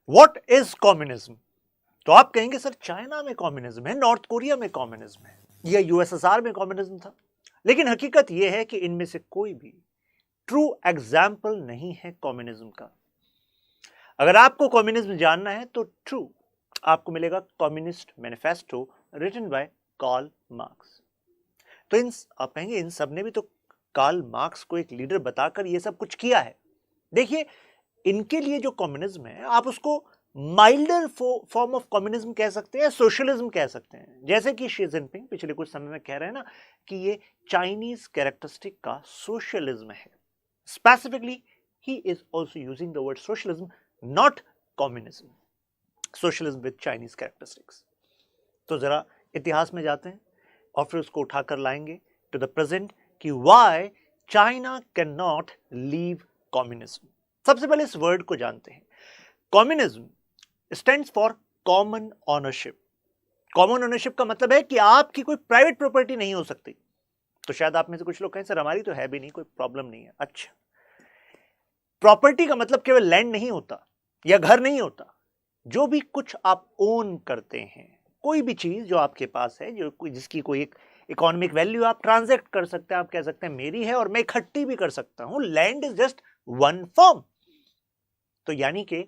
What is communism? तो आप कहेंगे सर चाइना में कम्युनिज्म है, नॉर्थ कोरिया में कम्युनिज्म है, या यूएसएसआर में कम्युनिज्म था। लेकिन हकीकत यह है कि इनमें से कोई भी ट्रू एग्जाम्पल नहीं है कम्युनिज्म का। अगर आपको कम्युनिज्म जानना है तो ट्रू आपको मिलेगा communist manifesto written by Karl Marx. तो आप कहेंगे इन सब ने भी तो कार्ल मार्क्स को एक लीडर बताकर ये सब कुछ किया है। देखिए, इनके लिए जो कम्युनिज्म है आप उसको माइल्डर फॉर्म ऑफ कम्युनिज्म कह सकते हैं, सोशलिज्म कह सकते हैं। जैसे कि शी जिनपिंग पिछले कुछ समय में कह रहे हैं ना कि ये चाइनीज कैरेक्टरिस्टिक का सोशलिज्म है। Specifically he is also using the word socialism, not communism. Socialism with Chinese characteristics. तो जरा इतिहास में जाते हैं और फिर उसको उठाकर लाएंगे टू द प्रेजेंट कि why China can not leave communism. सबसे पहले इस वर्ड को जानते हैं। Communism stands for common ownership. Common ownership का मतलब है कि आपकी कोई प्राइवेट प्रॉपर्टी नहीं हो सकती। तो शायद आप में से कुछ लोग कहें सर हमारी तो है भी नहीं, कोई प्रॉब्लम नहीं है। अच्छा, प्रॉपर्टी का मतलब केवल लैंड नहीं होता या घर नहीं होता। जो भी कुछ आप ओन करते हैं, कोई भी चीज जो आपके पास है, जो जिसकी कोई एक इकोनॉमिक वैल्यू आप ट्रांजैक्ट कर सकते हैं, आप कह सकते हैं मेरी है और मैं इकट्ठी भी कर सकता हूं। Land is just one form. तो यानी कि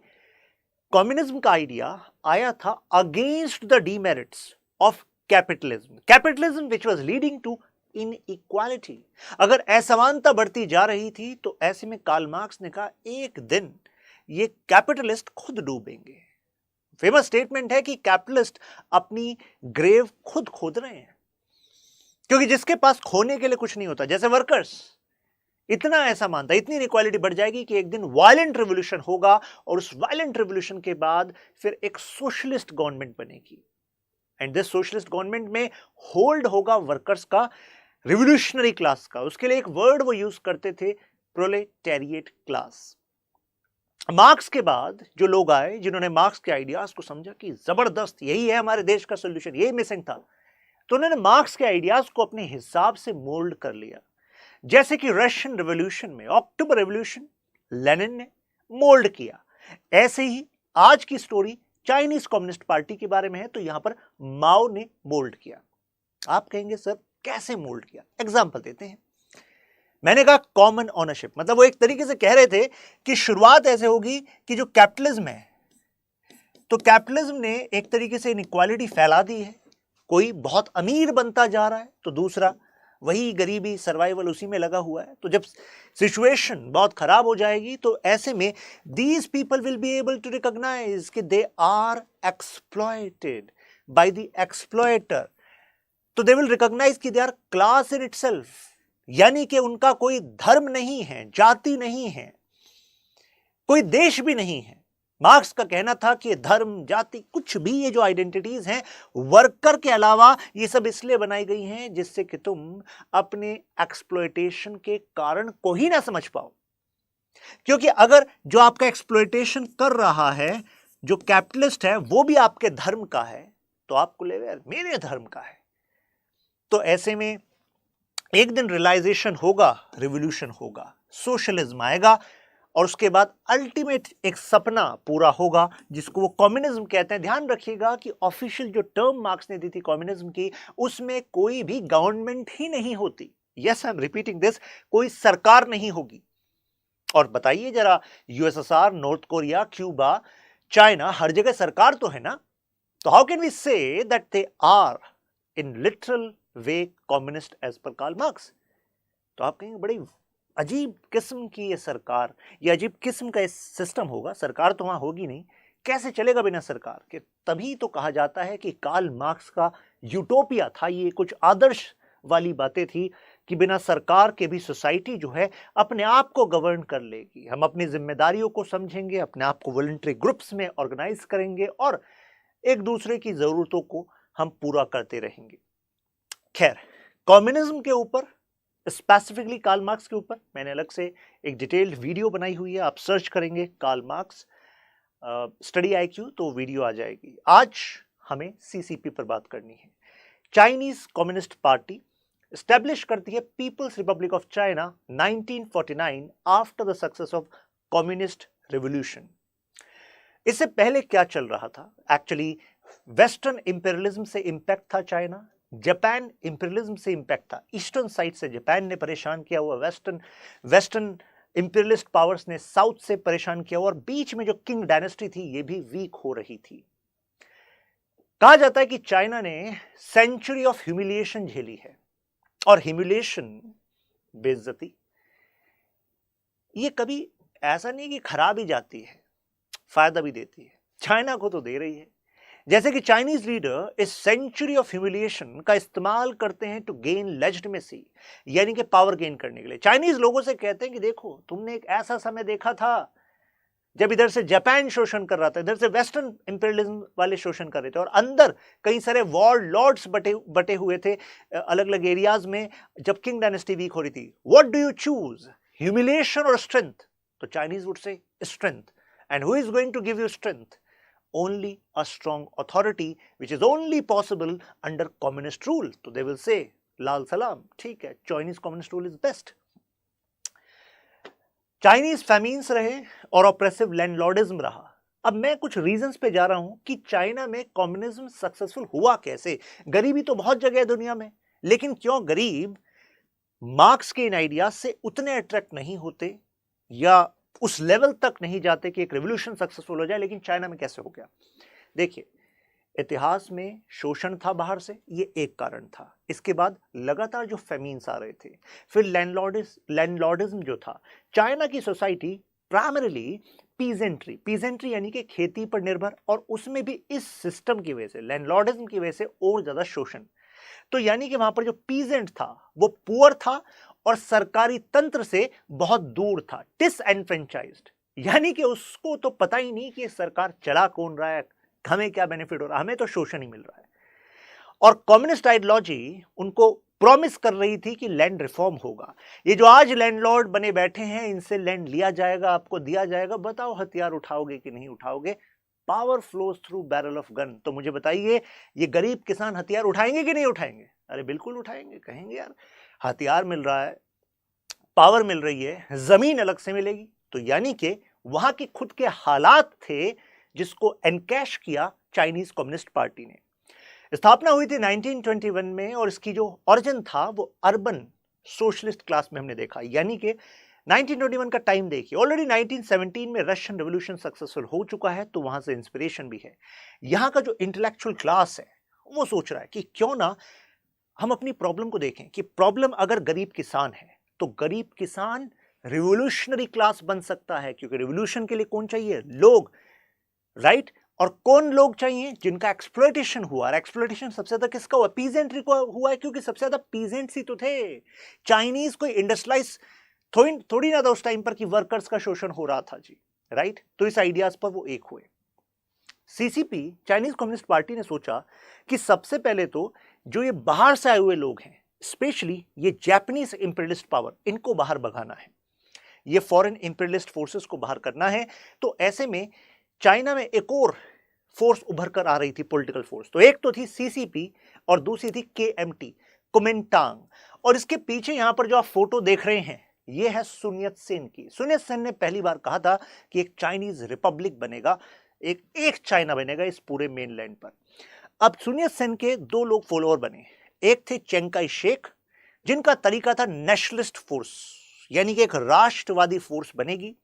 कम्युनिज्म का आइडिया आया था against the demerits of capitalism, capitalism which was leading to inequality. अगर असमानता बढ़ती जा रही थी तो ऐसे में कार्ल मार्क्स ने कहा एक दिन ये कैपिटलिस्ट खुद डूबेंगे। फेमस स्टेटमेंट है कि कैपिटलिस्ट अपनी ग्रेव खुद खोद रहे हैं, क्योंकि जिसके पास खोने के लिए कुछ नहीं होता, जैसे वर्कर्स, इतना ऐसा मानता है, इतनी इनइक्वालिटी बढ़ जाएगी कि एक दिन वायलेंट रिवोल्यूशन होगा और उस वायलेंट रिवोल्यूशन के बाद फिर एक सोशलिस्ट गवर्नमेंट बनेगी। एंड दिस सोशलिस्ट गवर्नमेंट में होल्ड होगा वर्कर्स का, रिवोल्यूशनरी क्लास का। उसके लिए एक वर्ड वो यूज करते थे, प्रोलेटेरिएट क्लास। मार्क्स के बाद जो लोग आए जिन्होंने मार्क्स के आइडियाज को समझा कि जबरदस्त यही है हमारे देश का सोल्यूशन, यही मिसिंग था, तो उन्होंने मार्क्स के आइडियाज को अपने हिसाब से मोल्ड कर लिया। जैसे कि रशियन रिवॉल्यूशन में अक्टूबर रेवोल्यूशन लेनिन ने मोल्ड किया, ऐसे ही आज की स्टोरी चाइनीज कम्युनिस्ट पार्टी के बारे में है, तो यहां पर माओ ने मोल्ड किया। आप कहेंगे सर कैसे मोल्ड किया? एग्जांपल देते हैं। मैंने कहा कॉमन ओनरशिप, मतलब वो एक तरीके से कह रहे थे कि शुरुआत ऐसे होगी कि जो कैपिटलिज्म है, तो कैपिटलिज्म ने एक तरीके से इनइक्वालिटी फैला दी है। कोई बहुत अमीर बनता जा रहा है तो दूसरा वही गरीबी, सर्वाइवल उसी में लगा हुआ है। तो जब सिचुएशन बहुत खराब हो जाएगी तो ऐसे में these people will be able to recognise कि they are exploited by the exploiter. तो दे विल रिकॉग्नाइज कि they are class in itself, यानी कि उनका कोई धर्म नहीं है, जाति नहीं है, कोई देश भी नहीं है। मार्क्स का कहना था कि धर्म, जाति, कुछ भी ये जो आइडेंटिटीज हैं वर्कर के अलावा ये सब इसलिए बनाई गई हैं जिससे कि तुम अपने एक्सप्लॉयटेशन के कारण को ही ना समझ पाओ। क्योंकि अगर जो आपका एक्सप्लॉयटेशन कर रहा है, जो कैपिटलिस्ट है, वो भी आपके धर्म का है, तो आपको लगेगा मेरे धर्म का है। तो ऐसे में एक दिन रियलाइजेशन होगा, रिवॉल्यूशन होगा, सोशलिज्म आएगा और उसके बाद अल्टीमेट एक सपना पूरा होगा जिसको वो कम्युनिज्म कहते हैं। ध्यान रखिएगा कि ऑफिशियल जो टर्म मार्क्स ने दी थी कम्युनिज्म की, उसमें कोई भी गवर्नमेंट ही नहीं होती। Yes, I am repeating this, कोई सरकार नहीं होगी। और बताइए जरा, USSR, North Korea, Cuba, China, हर जगह सरकार तो है ना। तो how can we say that they are in literal way communist as per Karl Marx? तो आप कहेंगे बड़ी अजीब किस्म की ये सरकार, ये अजीब किस्म का सिस्टम होगा, सरकार तो वहां होगी नहीं, कैसे चलेगा बिना सरकार के? तभी तो कहा जाता है कि कार्ल मार्क्स का यूटोपिया था, ये कुछ आदर्श वाली बातें थी कि बिना सरकार के भी सोसाइटी जो है अपने आप को गवर्न कर लेगी। हम अपनी जिम्मेदारियों को समझेंगे, अपने आप को वॉलंटरी ग्रुप्स में ऑर्गेनाइज करेंगे और एक दूसरे की जरूरतों को हम पूरा करते रहेंगे। खैर, कम्युनिज्म के ऊपर, स्पेसिफिकली कार्ल मार्क्स के ऊपर मैंने अलग से एक डिटेल्ड वीडियो बनाई हुई है। आप सर्च करेंगे कार्ल मार्क्स स्टडी आईक्यू तो वीडियो आ जाएगी। आज हमें सीसीपी पर बात करनी है। चाइनीज कम्युनिस्ट पार्टी एस्टेब्लिश करती है People's Republic of China 1949 after the success of communist revolution. इससे पहले क्या चल रहा था? एक्चुअली वेस्टर्न इंपेरियलिज्म से इंपैक्ट था चाइना, जापान इंपेरियलिज्म से इंपैक्ट था। ईस्टर्न साइड से जापान ने परेशान किया हुआ, वेस्टर्न इंपेरियलिस्ट पावर्स ने साउथ से परेशान किया हुआ, और बीच में जो किंग डायनेस्टी थी ये भी वीक हो रही थी। कहा जाता है कि चाइना ने सेंचुरी ऑफ ह्यूमिलिएशन झेली है, और ह्यूमिलिएशन, बेइज्जती, ये कभी ऐसा नहीं कि खराब ही जाती है, फायदा भी देती है। चाइना को तो दे रही है। जैसे कि चाइनीज लीडर इस सेंचुरी ऑफ ह्यूमिलिएशन का इस्तेमाल करते हैं टू गेन लेजिटिमेसी, यानी कि पावर गेन करने के लिए। चाइनीज लोगों से कहते हैं कि देखो, तुमने एक ऐसा समय देखा था जब इधर से जापान शोषण कर रहा था, इधर से वेस्टर्न इंपेरियलिज्म वाले शोषण कर रहे थे, और अंदर कई सारे वॉर लॉर्ड्स बटे हुए थे अलग अलग एरियाज में, जब किंग डायनेस्टी वीक हो रही थी। What do you choose, humiliation और स्ट्रेंथ? तो Chinese would say strength, and who is going to give you strength? Only a strong authority, which is only possible under communist rule. So they will say, Lal Salam, ठीक है, Chinese communist rule is best. Chinese famines रहे और oppressive landlordism रहा। अब मैं कुछ reasons पे जा रहा हूं कि चाइना में कम्युनिज्म सक्सेसफुल हुआ कैसे। गरीबी तो बहुत जगह है दुनिया में, लेकिन क्यों गरीब मार्क्स के इन आइडियाज से उतने अट्रैक्ट नहीं होते या उस लेवल तक नहीं जाते कि एक रेवोल्यूशन सक्सेसफुल हो जाए, लेकिन चाइना में कैसे हो गया? देखिए, इतिहास में शोषण था बाहर से, ये एक कारण था। इसके बाद लगातार जो फेमीन्स आ रहे थे, फिर लैंडलॉर्डिज्म जो था। चाइना की सोसाइटी प्राइमरीली पीजेंट्री यानी कि खेती पर निर्भर, और उसमें भी इस सिस्टम की वजह से, लैंडलॉर्डिज्म की वजह से और ज्यादा शोषण। तो यानी कि वहां पर जो पीजेंट था वो पुअर था और सरकारी तंत्र से बहुत दूर था, डिसएनफ्रेंचाइज्ड, यानी कि उसको तो पता ही नहीं कि सरकार चला कौन रहा है, हमें क्या बेनिफिट हो रहा है, हमें तो शोषण ही मिल रहा है। और कम्युनिस्ट आइडियोलॉजी उनको प्रॉमिस कर रही थी कि लैंड रिफॉर्म होगा। ये जो आज लैंडलॉर्ड बने बैठे हैं, इनसे लैंड लिया जाएगा, आपको दिया जाएगा, बताओ हथियार उठाओगे कि नहीं उठाओगे? Power flows through barrel of gun. तो मुझे बताइए, ये गरीब किसान हथियार उठाएंगे कि नहीं उठाएंगे? अरे बिल्कुल उठाएंगे। कहेंगे यार हथियार मिल रहा है, पावर मिल रही है, जमीन अलग से मिलेगी। तो यानी कि वहां के खुद के हालात थे जिसको एनकैश किया चाइनीज कम्युनिस्ट पार्टी ने। स्थापना हुई थी 1921 में, और इसकी जो ओरिजिन था वो अर्बन सोशलिस्ट क्लास में हमने देखा। यानी कि 1921 का टाइम देखिए, ऑलरेडी 1917 में रशियन रेवोल्यूशन सक्सेसफुल हो चुका है, तो वहां से इंस्पिरेशन भी है। यहां का जो इंटेलेक्चुअल क्लास है वो सोच रहा है कि क्यों ना हम अपनी प्रॉब्लम को देखें, कि प्रॉब्लम अगर गरीब किसान है तो गरीब किसान रिवोल्यूशनरी क्लास बन सकता है, क्योंकि रिवोल्यूशन के लिए कौन चाहिए? लोग, राइट? और कौन लोग चाहिए? जिनका एक्सप्लॉयटेशन हुआ, और एक्सप्लॉयटेशन सबसे ज्यादा किसका हुआ? पीजेंट्री को हुआ है, क्योंकि सबसे ज्यादा पीजेंट्स ही तो थे। चाइनीज कोई इंडस्ट्रियलाइज थोड़ी ना था उस टाइम पर कि वर्कर्स का शोषण हो रहा था जी, राइट? तो इस आइडियाज पर वो एक हुए। सीसीपी, चाइनीज कम्युनिस्ट पार्टी ने सोचा कि सबसे पहले तो जो ये बाहर से आए हुए लोग हैं, स्पेशली ये जापानीज इंपीरियलिस्ट पावर, इनको बाहर भगाना है, ये फॉरेन इंपीरियलिस्ट फोर्सेस को बाहर करना है। तो ऐसे में चाइना में एक और फोर्स उभर कर आ रही थी, पॉलिटिकल फोर्स। तो एक तो थी सीसीपी और दूसरी थी केएमटी, कुमिंटांग। और इसके पीछे यहां पर जो आप फोटो देख रहे हैं, ये है सुन यत सेन की। सुन यत सेन ने पहली बार कहा था कि एक चाइनीज रिपब्लिक बनेगा, एक चाइना बनेगा इस पूरे मेनलैंड पर। अब सुन यत सेन के दो लोग फॉलोअर बने। एक थे चिंग काई शेक, जिनका तरीका था नेशनलिस्ट फोर्स, यानी कि एक राष्ट्रवादी फोर्स बनेगी,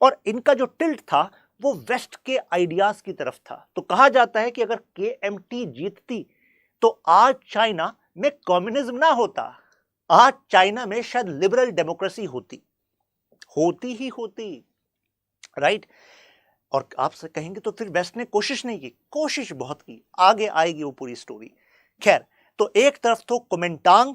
और इनका जो टिल्ट था वो वेस्ट के आइडियाज की तरफ था। तो कहा जाता है कि अगर केएमटी जीतती तो आज चाइना में कम्युनिज्म ना होता, आज चाइना में शायद लिबरल डेमोक्रेसी होती ही होती, राइट? और आपसे कहेंगे तो फिर वेस्ट ने कोशिश नहीं की। कोशिश बहुत की, आगे आएगी वो पूरी स्टोरी। खैर, तो एक तरफ तो कुमिंटांग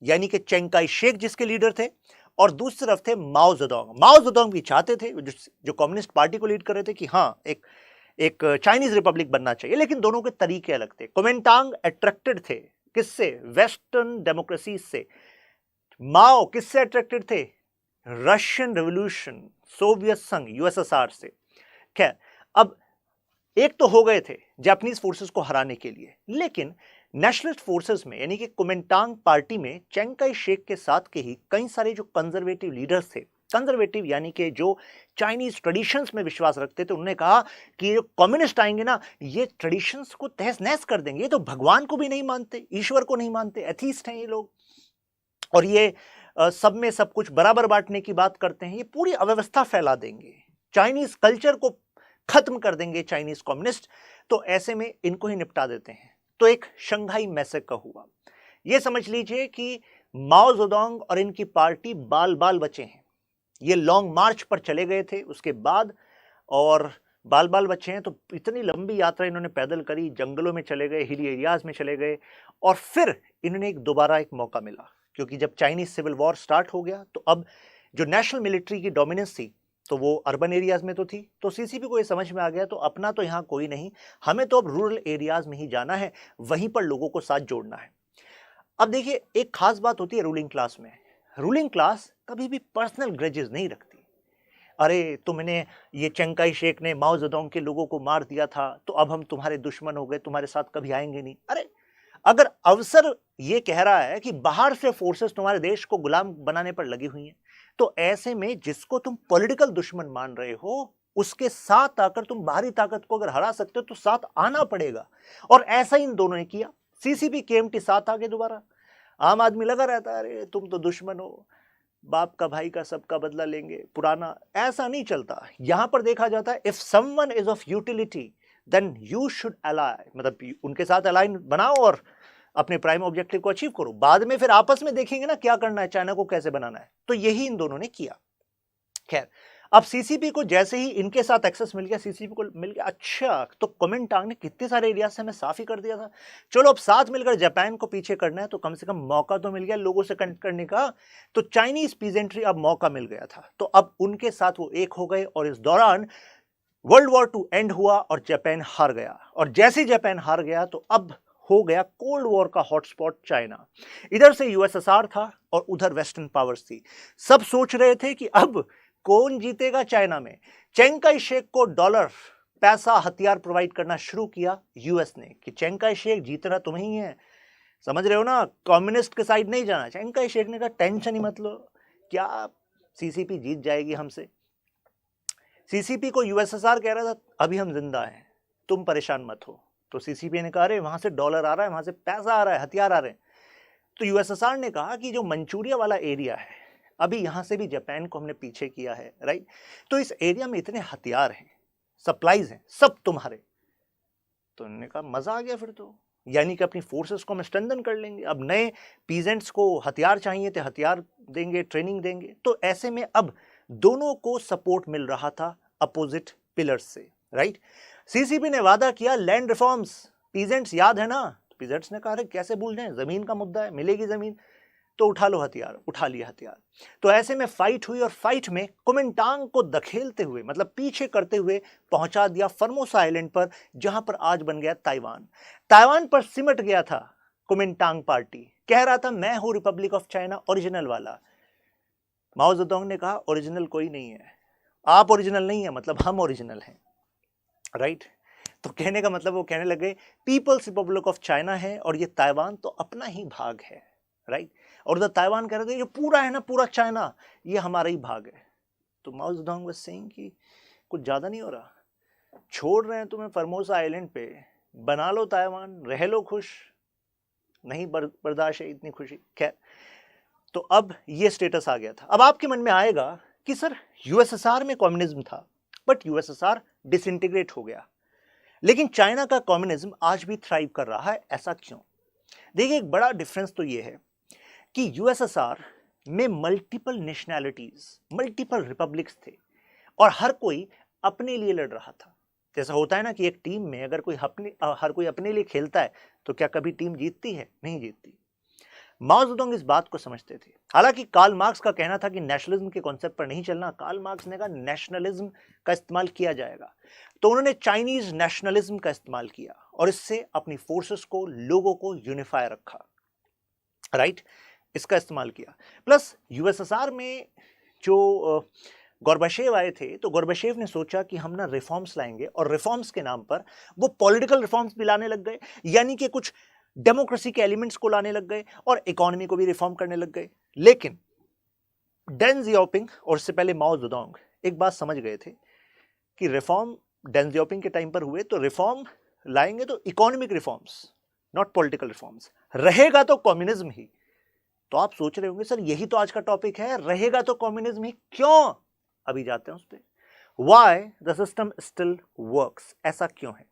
यानी कि चिंग काई शेक जिसके लीडर थे, और दूसरी तरफ थे माओ जेडोंग। माओ जेडोंग भी चाहते थे, जो कम्युनिस्ट पार्टी को लीड कर रहे थे, कि हाँ एक चाइनीज रिपब्लिक बनना चाहिए, लेकिन दोनों के तरीके अलग थे। कुमिंटांग अट्रैक्टेड थे किससे? वेस्टर्न डेमोक्रेसी से। माओ किससे अट्रैक्टेड थे? रशियन रेवोल्यूशन, सोवियत संघ, यूएसएसआर से। खैर, अब एक तो हो गए थे जापानीज फोर्सेस को हराने के लिए, लेकिन नेशनलिस्ट फोर्सेस में यानी कि कुमिंटांग पार्टी में चिंग काई शेक के साथ के ही कई सारे जो कंजर्वेटिव लीडर्स थे, कंजर्वेटिव यानी कि जो चाइनीज ट्रेडिशंस में विश्वास रखते थे, उन्होंने कहा कि जो कम्युनिस्ट आएंगे ना, ये ट्रेडिशंस को तहस नहस कर देंगे, ये तो भगवान को भी नहीं मानते, ईश्वर को नहीं मानते, एथीस्ट हैं ये लोग, और ये सब में सब कुछ बराबर बांटने की बात करते हैं, ये पूरी अव्यवस्था फैला देंगे, चाइनीज कल्चर को खत्म कर देंगे चाइनीज कम्युनिस्ट, तो ऐसे में इनको ही निपटा देते हैं। तो एक शंघाई मैसेकर हुआ। ये समझ लीजिए कि माओ जेडोंग और इनकी पार्टी बाल बाल बचे हैं। ये लॉन्ग मार्च पर चले गए थे उसके बाद, और बाल बाल बचे हैं, तो इतनी लंबी यात्रा इन्होंने पैदल करी, जंगलों में चले गए, हिली एरियाज में चले गए, और फिर इन्होंने दोबारा एक मौका मिला, क्योंकि जब चाइनीज सिविल वॉर स्टार्ट हो गया तो अब जो नेशनल मिलिट्री की डोमिनेंस थी तो वो अर्बन एरियाज में तो थी, तो सीसीपी को ये समझ में आ गया तो अपना तो यहाँ कोई नहीं, हमें तो अब रूरल एरियाज में ही जाना है, वहीं पर लोगों को साथ जोड़ना है। अब देखिए, एक खास बात होती है रूलिंग क्लास में, रूलिंग क्लास कभी भी पर्सनल ग्रजेस नहीं रखती। अरे तुमने, ये चिंग काई शेक ने माओ जेडोंग के लोगों को मार दिया था तो अब हम तुम्हारे दुश्मन हो गए, तुम्हारे साथ कभी आएंगे नहीं। अरे अगर अवसर ये कह रहा है कि बाहर से फोर्सेस तुम्हारे देश को गुलाम बनाने पर लगी हुई हैं, तो ऐसे में जिसको तुम पॉलिटिकल दुश्मन मान रहे हो, उसके साथ आकर तुम बाहरी ताकत को अगर हरा सकते हो तो साथ आना पड़ेगा, और ऐसा ही इन दोनों ने किया। सीसीपी केएमटी साथ आगे दोबारा। आम आदमी लगा रहता है अरे तुम तो दुश्मन हो, बाप का भाई का सबका बदला लेंगे, पुराना, ऐसा नहीं चलता। यहां पर देखा जाता है if someone is of utility then you should ally, मतलब उनके साथ अलाइन बनाओ और अपने प्राइम ऑब्जेक्टिव को अचीव करो, बाद में फिर आपस में देखेंगे ना क्या करना है, चाइना को कैसे बनाना है। तो यही इन दोनों ने किया। खैर, अब सीसीपी को जैसे ही इनके साथ एक्सेस मिल गया, सीसीपी को मिल गया, अच्छा तो कुमिनटांग ने कितने सारे एरिया से हमें साफ ही कर दिया था, चलो अब साथ मिलकर जापान को पीछे करना है, तो कम से कम मौका तो मिल गया लोगों से कनेक्ट करने का। तो चाइनीज पीजेंट्री अब मौका मिल गया था, तो अब उनके साथ वो एक हो गए, और इस दौरान वर्ल्ड वॉर 2 एंड हुआ और जापान हार गया। और जैसे ही जापान हार गया तो अब हो गया कोल्ड वॉर का हॉटस्पॉट चाइना। इधर से यूएसएसआर था और उधर वेस्टर्न पावर्स थी। सब सोच रहे थे कि अब कौन जीतेगा चाइना में। चिंग काई शेक को डॉलर, पैसा, हथियार प्रोवाइड करना शुरू किया यूएस ने कि चिंग काई शेक जीतना तुम ही है, समझ रहे हो ना, कम्युनिस्ट के साइड नहीं जाना। चिंग काई शेक ने कहा टेंशन ही मत लो, क्या सीसीपी जीत जाएगी हमसे। सीसीपी को यूएसएसआर कह रहा था अभी हम जिंदा हैं, तुम परेशान मत हो। तो सीसीपी ने कहा अरे वहां से डॉलर आ रहा है, वहां से पैसा आ रहा है, हथियार आ रहे हैं। तो यूएसएसआर ने कहा कि जो मंचूरिया वाला एरिया है, अभी यहां से भी जापान को हमने पीछे किया है, राइट, तो इस एरिया में इतने हथियार हैं, सप्लाईज हैं, सब तुम्हारे। तो उन्होंने कहा मजा आ गया फिर तो, यानी कि अपनी फोर्सेस को हम स्ट्रेंथन कर लेंगे, अब नए पीजेंट्स को हथियार चाहिए थे, हथियार देंगे, ट्रेनिंग देंगे। तो ऐसे में अब दोनों को सपोर्ट मिल रहा था अपोजिट पिलर्स से, राइट। सीसीपी ने वादा किया लैंड रिफॉर्म्स, पीजेंट्स याद है ना, तो पीजेंट्स ने कहा अरे कैसे भूल जाएं, जमीन का मुद्दा है, मिलेगी जमीन तो उठा लो हथियार, उठा लिया हथियार। तो ऐसे में फाइट हुई, और फाइट में कुमिनटांग को धकेलते हुए, मतलब पीछे करते हुए पहुंचा दिया फॉर्मोसा आइलैंड पर, जहां पर आज बन गया ताइवान। ताइवान पर सिमट गया था कुमिनटांग पार्टी, कह रहा था मैं हूं रिपब्लिक ऑफ चाइना ओरिजिनल वाला। माओ जेडोंग ने कहा ओरिजिनल कोई नहीं है, आप ओरिजिनल नहीं है, मतलब हम ओरिजिनल हैं, राइट। तो कहने का मतलब वो कहने लगे पीपल्स रिपब्लिक ऑफ चाइना है और ये ताइवान तो अपना ही भाग है, राइट। और उधर ताइवान कह रहे थे ये पूरा है ना, पूरा चाइना ये हमारा ही भाग है। तो माओ जेडोंग वाज सेइंग कि कुछ ज्यादा नहीं हो रहा, छोड़ रहे हैं तुम्हें फॉर्मोसा आइलैंड पे, बना लो ताइवान, रह लो खुश, नहीं बर्दाश्त है इतनी खुशी। खैर, तो अब ये स्टेटस आ गया था। अब आपके मन में आएगा कि सर यूएसएसआर में कम्युनिज्म था, बट यूएसएसआर डिसइंटीग्रेट हो गया, लेकिन चाइना का कम्युनिज्म आज भी थ्राइव कर रहा है, ऐसा क्यों? देखिए, एक बड़ा डिफरेंस तो ये है कि यूएसएसआर में मल्टीपल नेशनैलिटीज, मल्टीपल रिपब्लिक्स थे, और हर कोई अपने लिए लड़ रहा था। जैसा होता है ना कि एक टीम में अगर हर कोई अपने लिए खेलता है तो क्या कभी टीम जीतती है? नहीं जीतती। माओ जेडोंग इस बात को समझते थे। हालांकि कार्ल मार्क्स का कहना था कि नेशनलिज्म के कॉन्सेप्ट पर नहीं चलना, कार्ल मार्क्स ने कहा नेशनलिज्म का इस्तेमाल किया जाएगा, तो उन्होंने चाइनीज नेशनलिज्म का इस्तेमाल किया और इससे अपनी फोर्सेस को, लोगों को यूनिफाई रखा, राइट, इसका इस्तेमाल किया। प्लस यूएसएसआर में जो गोर्बाचेव आए थे, तो गोर्बाचेव ने सोचा कि हम ना रिफॉर्म्स लाएंगे, और रिफॉर्म्स के नाम पर वो पॉलिटिकल रिफॉर्म्स भी लाने लग गए, यानी कि कुछ डेमोक्रेसी के एलिमेंट्स को लाने लग गए और इकोनॉमी को भी रिफॉर्म करने लग गए। लेकिन डेन जियाओपिंग और इससे पहले माओ जेडोंग एक बात समझ गए थे कि रिफॉर्म डेन जियाओपिंग के टाइम पर हुए तो रिफॉर्म लाएंगे तो economic reforms, not political reforms. रहेगा तो कम्युनिज्म ही। तो आप सोच रहे होंगे सर यही तो आज का टॉपिक है, रहेगा तो कम्युनिज्म ही, क्यों? अभी जाते हैं उस पर। Why the system still works, ऐसा क्यों है?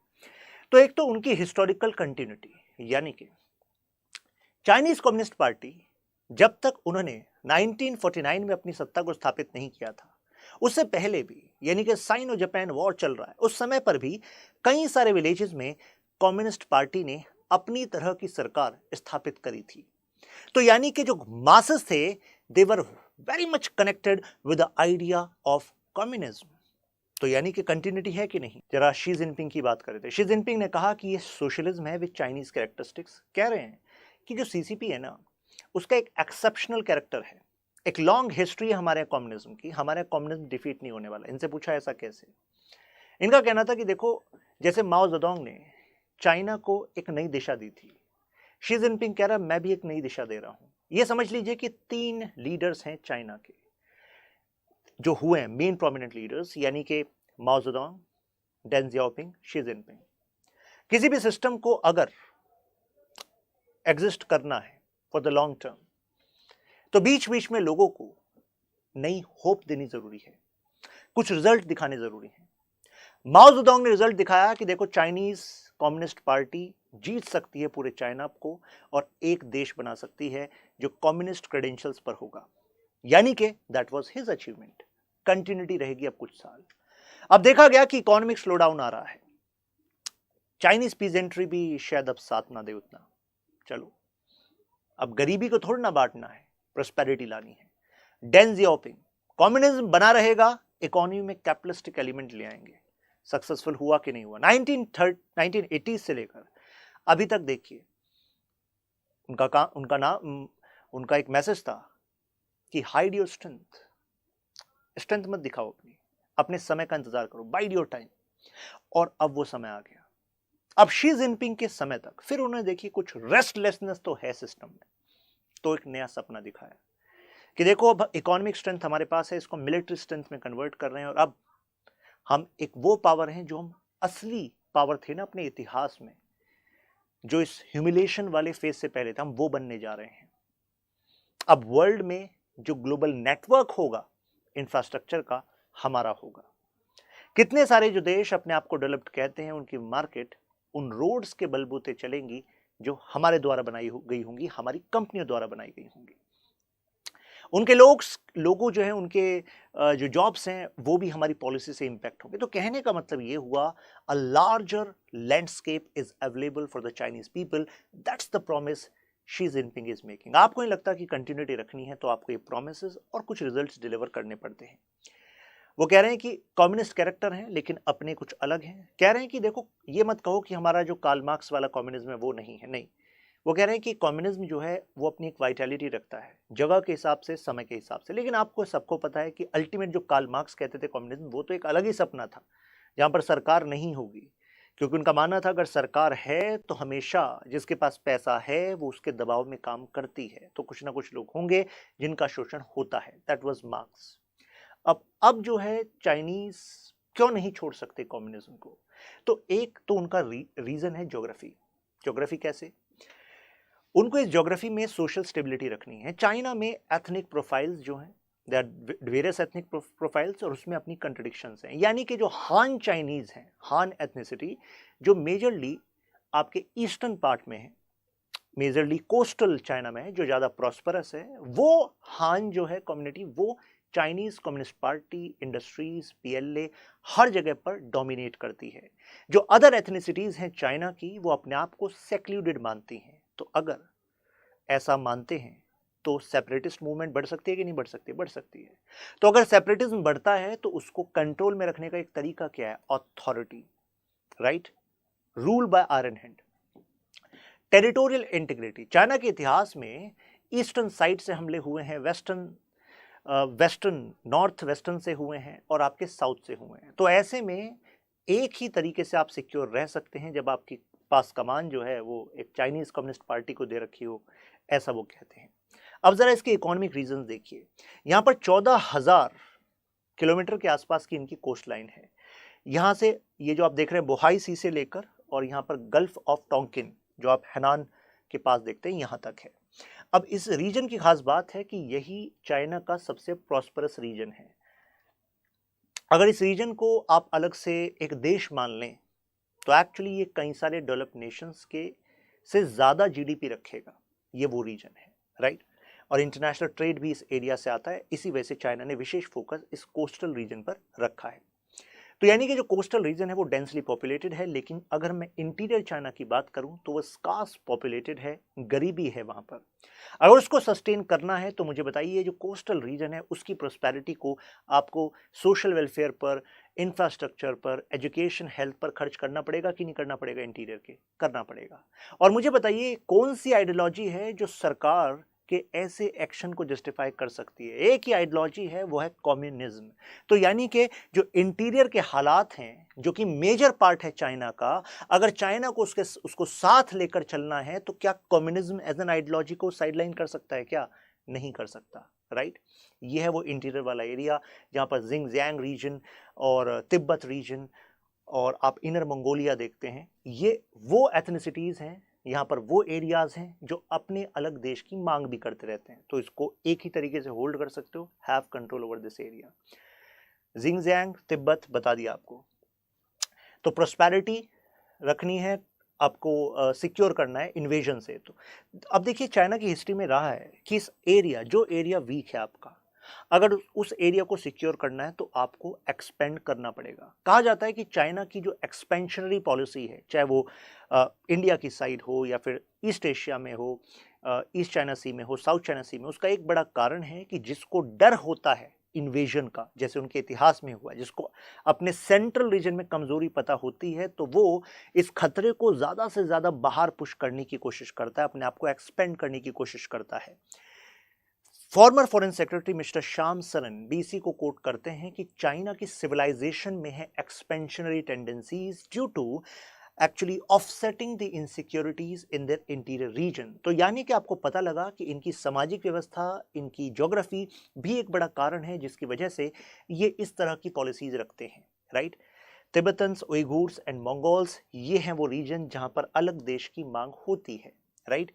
तो एक तो उनकी हिस्टोरिकल कंटिन्यूटी, यानी कि चाइनीज कम्युनिस्ट पार्टी जब तक उन्होंने 1949 में अपनी सत्ता को स्थापित नहीं किया था, उससे पहले भी, यानी कि साइनो जापान वॉर चल रहा है, उस समय पर भी कई सारे विलेजेस में कम्युनिस्ट पार्टी ने अपनी तरह की सरकार स्थापित करी थी। तो यानी कि जो मासेस थे, they were very much connected with the idea of communism. तो यानी कि कंटिन्यूटी है कि नहीं? जरा शी जिनपिंग की बात करें थे। शी जिनपिंग ने कहा कि ये सोशलिज्म है विद चाइनीज कैरेक्टरिस्टिक्स। कह रहे हैं कि जो सीसीपी है ना, उसका एक एक्सेप्शनल कैरेक्टर है, एक लॉन्ग हिस्ट्री है हमारे कम्युनिज्म की, हमारे कम्युनिज्म डिफीट नहीं होने वाला। इनसे पूछा ऐसा कैसे? इनका कहना था कि देखो, जैसे माओ जेडोंग ने चाइना को एक नई दिशा दी थी, शी जिनपिंग कह रहा मैं भी एक नई दिशा दे रहा हूं। यह समझ लीजिए कि 3 लीडर्स हैं चाइना के जो हुए हैं मेन प्रोमिनेंट लीडर्स, यानी कि Mao Zedong, Deng Xiaoping, Xi Jinping. किसी भी सिस्टम को अगर एग्जिस्ट करना है फॉर द लॉन्ग टर्म, तो बीच बीच में लोगों को नई होप देनी जरूरी है, कुछ रिजल्ट दिखाने जरूरी है। माओ जेडोंग ने रिजल्ट दिखाया कि देखो, चाइनीज कम्युनिस्ट पार्टी जीत सकती है पूरे चाइना को और एक देश बना सकती है जो कम्युनिस्ट क्रेडेंशियल्स पर होगा, यानी कि that was his achievement. Continuity रहेगी अब कुछ साल। अब देखा गया कि इकोनॉमिक स्लो डाउन आ रहा है, चाइनीज पीजेंट्री भी शायद अब साथ ना दे उतना। चलो, अब गरीबी को थोड़ा ना बांटना है, प्रोस्पेरिटी लानी है। डेन जियाओपिंग, कम्युनिज्म बना रहेगा, इकोनॉमी में कैपिटलिस्टिक एलिमेंट ले आएंगे। सक्सेसफुल हुआ कि नहीं हुआ? 1980 से लेकर अभी तक देखिए, उनका एक मैसेज था कि हाइड योर स्ट्रेंथ, स्ट्रेंथ मत दिखाओ अपने समय का इंतजार करो, बाइड योर टाइम। और अब वो समय आ गया। अब शी जिनपिंग के समय तक फिर उन्होंने देखी कुछ रेस्टलेसनेस तो है सिस्टम में, तो एक नया सपना दिखाया कि देखो, अब इकोनॉमिक स्ट्रेंथ हमारे पास है, इसको मिलिट्री स्ट्रेंथ में कन्वर्ट कर रहे हैं और अब हम एक वो पावर हैं जो हम असली पावर थे ना अपने इतिहास में, जो इस ह्यूमिलेशन वाले फेज से पहले था, हम वो बनने जा रहे हैं। अब वर्ल्ड में जो ग्लोबल नेटवर्क होगा इंफ्रास्ट्रक्चर का, हमारा होगा। कितने सारे जो देश अपने आप को डेवलप्ड कहते हैं, उनकी मार्केट उन रोड्स के बलबूते चलेंगी जो हमारे द्वारा बनाई गई होंगी, हमारी कंपनियों द्वारा बनाई गई होंगी। उनके लोगों जो है, उनके जो जॉब्स हैं, वो भी हमारी पॉलिसी से इंपैक्ट होंगे। तो कहने का मतलब ये हुआ, a larger landscape is available for the Chinese people. That's the promise Xi Jinping is making. आपको नहीं लगता कि कंटिन्यूटी रखनी है तो आपको ये प्रॉमिसेस और कुछ रिजल्ट्स डिलीवर करने पड़ते हैं? वो कह रहे हैं कि कम्युनिस्ट कैरेक्टर हैं लेकिन अपने कुछ अलग हैं। कह रहे हैं कि देखो, ये मत कहो कि हमारा जो कार्ल मार्क्स वाला कम्युनिज्म है वो नहीं है, नहीं। वो कह रहे हैं कि कम्युनिज्म जो है वो अपनी एक वाइटैलिटी रखता है, जगह के हिसाब से, समय के हिसाब से। लेकिन आपको सबको पता है कि अल्टीमेट जो कार्ल मार्क्स कहते थे कम्युनिज्म, वो तो एक अलग ही सपना था जहां पर सरकार नहीं होगी, क्योंकि उनका मानना था अगर सरकार है तो हमेशा जिसके पास पैसा है वो उसके दबाव में काम करती है, तो कुछ ना कुछ लोग होंगे जिनका शोषण होता है। That was marks. अब जो है, चाइनीज क्यों नहीं छोड़ सकते कम्युनिज्म को? तो एक तो उनका रीजन है ज्योग्राफी। ज्योग्राफी कैसे? उनको इस ज्योग्राफी में सोशल स्टेबिलिटी रखनी है। चाइना में एथनिक प्रोफाइल्स जो हैं, they are various ethnic profiles, और उसमें अपनी कंट्रडिक्शंस हैं। यानी कि जो हान चाइनीज हैं, हान एथनिसिटी, जो मेजरली आपके ईस्टर्न पार्ट में है, मेजरली कोस्टल चाइना में है, जो ज्यादा प्रॉस्परस है, वो हान जो है कम्युनिटी, वो Chinese communist party, industries, PLA हर जगह पर डोमिनेट करती है। जो अदर एथनिसिटीज हैं चाइना की, वो अपने आप को सेक्लूडेड मानती हैं। तो अगर ऐसा मानते हैं तो सेपरेटिस्ट मूवमेंट बढ़ सकती है कि नहीं बढ़ सकती? बढ़ सकती है। तो अगर सेपरेटिज्म बढ़ता है तो उसको कंट्रोल में रखने का एक तरीका क्या है? Authority, right? Rule by iron hand. Territorial integrity. China के इतिहास में ईस्टर्न साइड से हमले हुए हैं, वेस्टर्न नॉर्थ वेस्टर्न से हुए हैं और आपके साउथ से हुए हैं। तो ऐसे में एक ही तरीके से आप सिक्योर रह सकते हैं जब आपकी पास कमान जो है वो एक चाइनीज कम्युनिस्ट पार्टी को दे रखी हो, ऐसा वो कहते हैं। अब जरा इसके इकोनॉमिक रीजन देखिए। यहां पर 14,000 किलोमीटर के आसपास की इनकी कोस्ट लाइन है। यहां से ये जो आप देख रहे हैं बोहाई सी से लेकर और यहां पर गल्फ ऑफ टोंकिन जो आप हैनान के पास देखते हैं यहां तक है। अब इस रीजन की खास बात है कि यही चाइना का सबसे प्रॉस्परस रीजन है। अगर इस रीजन को आप अलग से एक देश मान लें तो एक्चुअली ये कई सारे डेवलप्ड नेशंस के से ज्यादा जीडीपी रखेगा। ये वो रीजन है, राइट। और इंटरनेशनल ट्रेड भी इस एरिया से आता है, इसी वजह से चाइना ने विशेष फोकस इस कोस्टल रीजन पर रखा है। तो यानी कि जो कोस्टल रीजन है वो डेंसली पॉपुलेटेड है, लेकिन अगर मैं इंटीरियर चाइना की बात करूं तो वो स्कार्स पॉपुलेटेड है, गरीबी है वहां पर। अगर उसको सस्टेन करना है तो मुझे बताइए जो कोस्टल रीजन है उसकी प्रोस्पेरिटी को आपको सोशल वेलफेयर पर, इंफ्रास्ट्रक्चर पर, एजुकेशन, हेल्थ पर खर्च करना पड़ेगा कि नहीं करना पड़ेगा? इंटीरियर के करना पड़ेगा। और मुझे बताइए कौन सी आइडियोलॉजी है जो सरकार के ऐसे एक्शन को जस्टिफाई कर सकती है? एक ही आइडियोलॉजी है, वो है कम्युनिज्म। तो यानी कि जो इंटीरियर के हालात हैं, जो कि मेजर पार्ट है चाइना का, अगर चाइना को उसको साथ लेकर चलना है तो क्या कम्युनिज्म एज एन आइडियोलॉजी को साइडलाइन कर सकता है? क्या नहीं कर सकता, राइट। ये है वो इंटीरियर वाला एरिया जहां पर जिंगजियांग रीजन और तिब्बत रीजन और आप इनर मंगोलिया देखते हैं। ये वो एथनिसिटीज हैं, यहाँ पर वो एरियाज हैं जो अपने अलग देश की मांग भी करते रहते हैं। तो इसको एक ही तरीके से होल्ड कर सकते हो, have control over this area. Xinjiang, Tibet बता दिया आपको। तो प्रोस्पेरिटी रखनी है आपको, सिक्योर करना है इन्वेजन से। तो अब देखिए चाइना की हिस्ट्री में रहा है कि इस एरिया, जो एरिया वीक है आपका, अगर उस एरिया को सिक्योर करना है तो आपको एक्सपेंड करना पड़ेगा। कहा जाता है कि चाइना की जो एक्सपेंशनरी पॉलिसी है, चाहे वो इंडिया की साइड हो या फिर ईस्ट एशिया में हो, ईस्ट चाइना सी में हो, साउथ चाइना सी में, उसका एक बड़ा कारण है कि जिसको डर होता है इन्वेजन का, जैसे उनके इतिहास में हुआ, जिसको अपने सेंट्रल रीजन में कमजोरी पता होती है, तो वो इस खतरे को ज्यादा से ज्यादा बाहर पुश करने की कोशिश करता है, अपने आप को एक्सपेंड करने की कोशिश करता है। Former foreign secretary Mister Shyam Saran बीसी को कोट करते हैं कि चाइना की सिविलाइजेशन में है expansionary tendencies due to actually offsetting the insecurities in their interior region. तो यानी कि आपको पता लगा कि इनकी सामाजिक व्यवस्था, इनकी ज्योग्राफी भी एक बड़ा कारण है जिसकी वजह से ये इस तरह की पॉलिसीज रखते हैं, right. Tibetans, Uyghurs and Mongols, ये हैं वो रीजन जहां पर अलग देश की मांग होती है, राइट।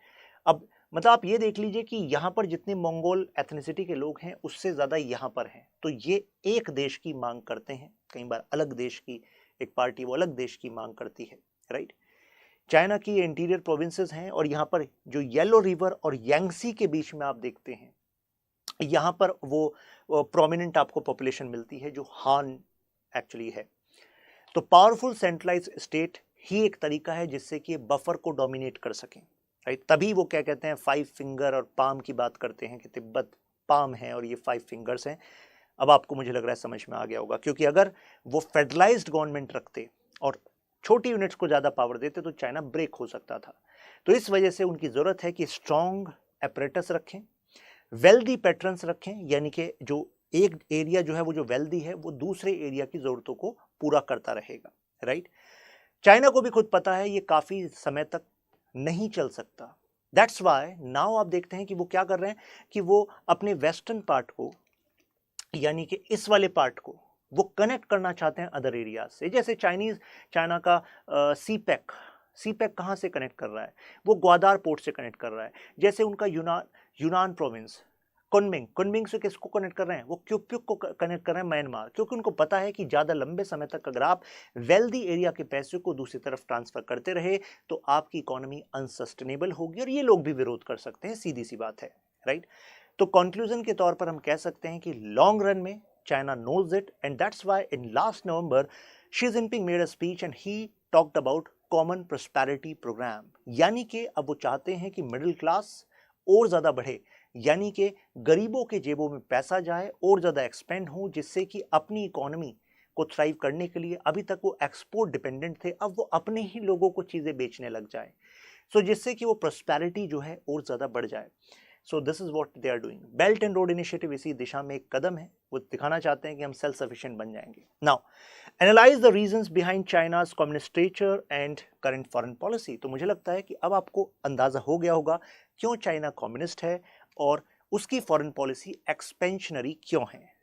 अब मतलब आप ये देख लीजिए कि यहाँ पर जितने मंगोल एथनिसिटी के लोग हैं उससे ज्यादा यहाँ पर हैं। तो ये एक देश की मांग करते हैं, कई बार अलग देश की एक पार्टी वो अलग देश की मांग करती है, राइट। चाइना की इंटीरियर प्रोविंसेस हैं और यहाँ पर जो येलो रिवर और यांगसी के बीच में आप देखते हैं, यहाँ पर वो प्रोमिनेंट आपको पॉपुलेशन मिलती है जो हान एक्चुअली है। तो पावरफुल सेंट्रलाइज स्टेट ही एक तरीका है जिससे कि बफर को डोमिनेट कर सकें, राइट। तभी वो क्या कहते हैं, 5 फिंगर और पाम की बात करते हैं कि तिब्बत पाम है और ये 5 फिंगर्स हैं। अब आपको मुझे लग रहा है समझ में आ गया होगा, क्योंकि अगर वो फेडरलाइज्ड गवर्नमेंट रखते और छोटी यूनिट्स को ज्यादा पावर देते तो चाइना ब्रेक हो सकता था। तो इस वजह से उनकी जरूरत है कि स्ट्रॉन्ग एपरेटस रखें, वेल्दी पैटर्न्स रखें, यानी कि जो एक एरिया जो है वो जो वेल्दी है वो दूसरे एरिया की जरूरतों को पूरा करता रहेगा, राइट। चाइना को भी खुद पता है ये काफी समय तक नहीं चल सकता। दैट्स वाई नाउ आप देखते हैं कि वो क्या कर रहे हैं कि वो अपने वेस्टर्न पार्ट को, यानी कि इस वाले पार्ट को वो कनेक्ट करना चाहते हैं अदर एरिया से। जैसे चाइना का सीपैक कहाँ से कनेक्ट कर रहा है? वो ग्वादार पोर्ट से कनेक्ट कर रहा है। जैसे उनका यूनान प्रोविंस कुनमिंग से किसको कनेक्ट कर रहे हैं? वो क्यूक्यूक को कनेक्ट कर रहे हैं म्यांमार, क्योंकि उनको पता है कि ज्यादा लंबे समय तक अगर आप वेल्दी एरिया के पैसे को दूसरी तरफ ट्रांसफर करते रहे तो आपकी इकोनॉमी अनसस्टेनेबल होगी और ये लोग भी विरोध कर सकते हैं, सीधी सी बात है, राइट। तो कंक्लूजन के तौर पर हम कह सकते हैं कि लॉन्ग रन में China knows it and that's why in last November Xi Jinping made a speech and he talked about common prosperity programme. यानी कि अब वो चाहते हैं कि मिडिल क्लास और ज्यादा बढ़े, यानी कि गरीबों के जेबों में पैसा जाए और ज्यादा एक्सपेंड हो, जिससे कि अपनी इकोनॉमी को थ्राइव करने के लिए, अभी तक वो एक्सपोर्ट डिपेंडेंट थे, अब वो अपने ही लोगों को चीजें बेचने लग जाए, सो जिससे कि वो प्रोस्पेरिटी जो है और ज्यादा बढ़ जाए। So this is what they are doing. Belt and road initiative इसी दिशा में एक कदम है, वो दिखाना चाहते हैं कि हम सेल्फ सफिशिएंट बन जाएंगे। Now analyse the reasons behind China's communist nature and current foreign policy. तो मुझे लगता है कि अब आपको अंदाजा हो गया होगा क्यों चाइना कम्युनिस्ट है और उसकी फॉरेन पॉलिसी एक्सपेंशनरी क्यों है।